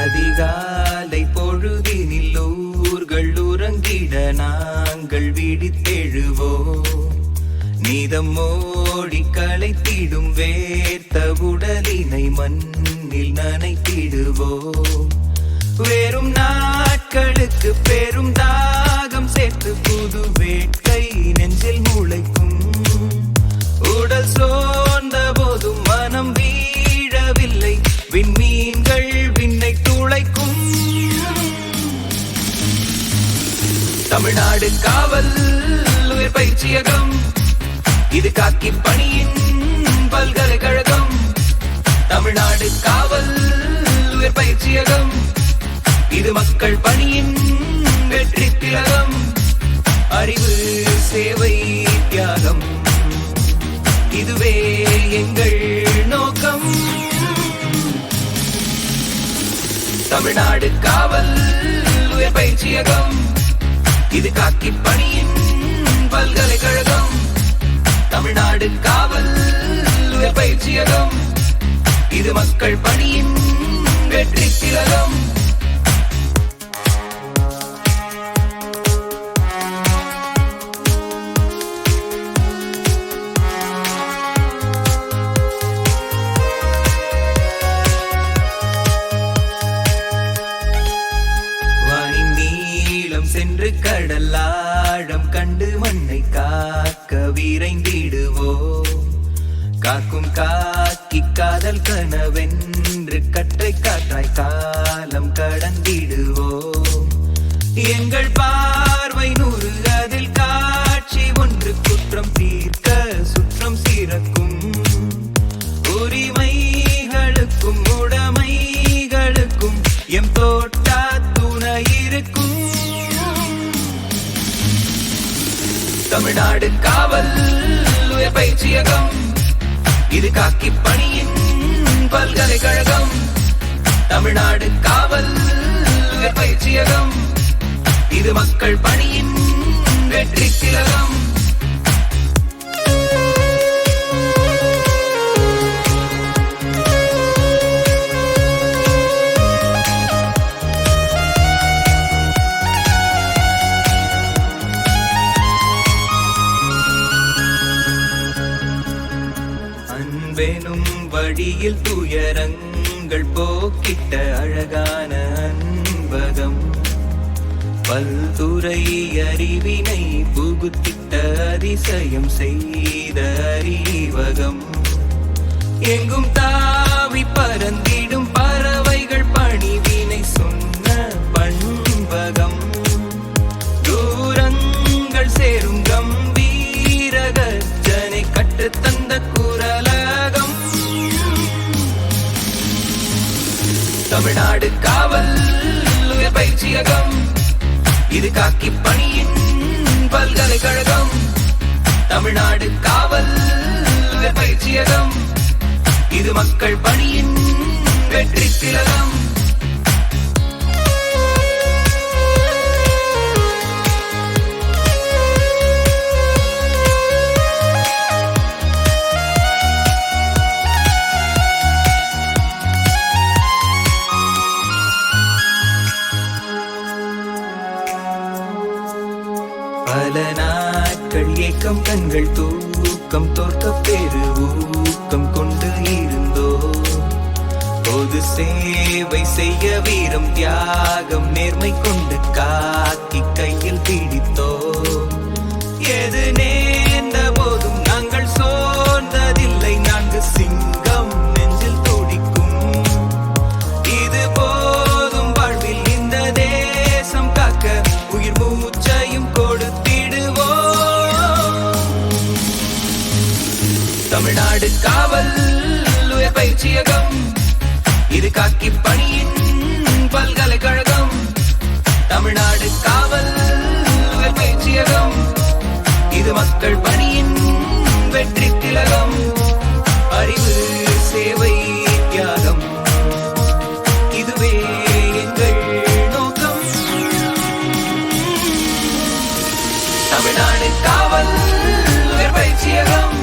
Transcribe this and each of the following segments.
அதிகாலை பொழுதினில் ஊர்கள் உறங்கிட நாங்கள் விழித்தெழுவோம். நீதம் ஓடி களைத்திடும் வேர்த்த உடலினை மண்ணில் நனைத்திடுவோம். வேறும் நாட்களுக்கு பெரும் தாகம் சேர்த்து புது வேட்கை நெஞ்சில் முளைக்கும். உடல் சோர்ந்த போதும் மனம் வீழவில்லை, விண்மீன்கள் விண்ணை துளைக்கும். தமிழ்நாடு காவல் உயர் பயிற்சியகம், இது காக்கி பணியின் பல்கலைக்கழகம். தமிழ்நாடு காவல் உயர் பயிற்சியகம், இது மக்கள் பணியின் வெற்றி திலகம். அறிவு சேவை தியாகம், இதுவே எங்கள் நோக்கம். தமிழ்நாடு காவல் உயர் பயிற்சியகம், இது காக்கி பணியின் பல்கலைக்கழகம். தமிழ்நாடு காவல் உயர் பயிற்சியகம், இது மக்கள் பணியின் வெற்றி திலகம். சென்று கடலாழம் கண்டு மண்ணை காக்க விரைந்திடுவோம். காக்கும் காக்கி காதல் கனவென்று கற்றை காற்றாய் காலம் கடந்திடுவோம். எங்கள் பார்வை 100, அதில் காட்சி ஒன்று. குற்றம் தீர்க்க சுற்றம் சீரக்கும், உரிமைகளுக்கும் உடைமைகளுக்கும் எம் தோட்டா துணை இருக்கும். தமிழ்நாடு காவல் உயர் பயிற்சியகம், இது காக்கி பணியின் பல்கலைக்கழகம். தமிழ்நாடு காவல் உயர் பயிற்சியகம், இது மக்கள் பணியின் வெற்றி திலகம். அன்பெனும் வழியில் துயரங்கள் போக்கிட்ட அழகான அன்பகம். பல்துறை அறிவினை புகுத்திட்ட அதிசயம் செய்த அறிவகம். எங்கும் தாவி பறந்திடும் பறவைகள் பணிவினை சொன்ன பண்பகம். தூரங்கள் சேரும் கம்பீர கர்ஜனை கற்றுத்தந்த குரலகம். தமிழ்நாடு காவல் உயர் பயிற்சியகம், இது காக்கி பணியின் பல்கலைக்கழகம். தமிழ்நாடு காவல் உயர் பயிற்சியகம், இது மக்கள் பணியின் வெற்றி திலகம். பல நாட்கள் ஏக்கம், கண்கள் தூக்கம் தோற்க பெரு ஊக்கம் கொண்டு இருந்தோ. பொது சேவை செய்ய வீரம் தியாகம் நேர்மை கொண்டு காக்கி கையில் பிடித்தோ. எது நேர்ந்த போதும் நாங்கள் சோர்ந்ததில்லை, 4 சிங்கம் நெஞ்சில் துடிக்கும். இது போதும் வாழ்வில் இந்த தேசம் காக்க, உயிர் மூச்சையும் தமிழ்நாடு காவல் உயர் பயிற்சியகம், இது காக்கி பணியின் பல்கலைக்கழகம். தமிழ்நாடு காவல் உயர் பயிற்சியகம், இது மக்கள் பணியின் வெற்றி திலகம். அறிவு சேவை தியாகம், இதுவே எங்கள் நோக்கம். தமிழ்நாடு காவல் உயர் பயிற்சியகம்,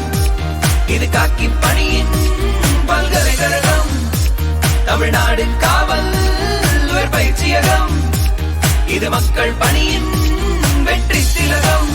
இது காக்கி பணியின் பல்கலைக்கழகம். தமிழ்நாடு காவல் இது மக்கள் பணியின் வெற்றி திலகம்.